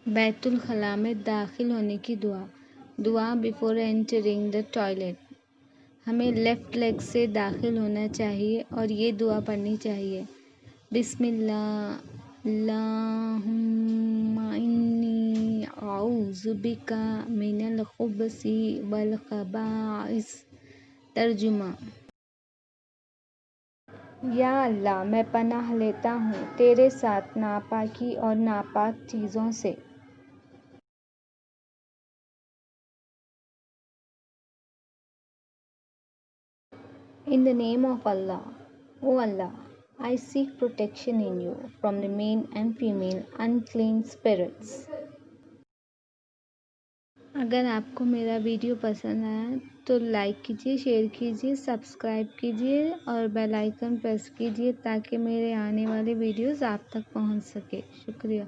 بیت الخلاء میں داخل ہونے کی دعا بیفور انٹرنگ دا ٹوائلٹ۔ ہمیں لیفٹ لیگ سے داخل ہونا چاہیے اور یہ دعا پڑھنی چاہیے: بسم اللہ اللہم انی اعوذ بک من الخبث والخبائث۔ ترجمہ: یا اللہ، میں پناہ لیتا ہوں تیرے ساتھ ناپاکی اور ناپاک چیزوں سے۔ In the name of Allah, O Allah, I seek protection in you from the male and female unclean spirits۔ اگر آپ کو میرا ویڈیو پسند آیا تو لائک کیجیے، شیئر کیجیے، سبسکرائب کیجیے اور بیل آئیکن پریس کیجیے تاکہ میرے آنے والے ویڈیوز آپ تک پہنچ سکے۔ شکریہ۔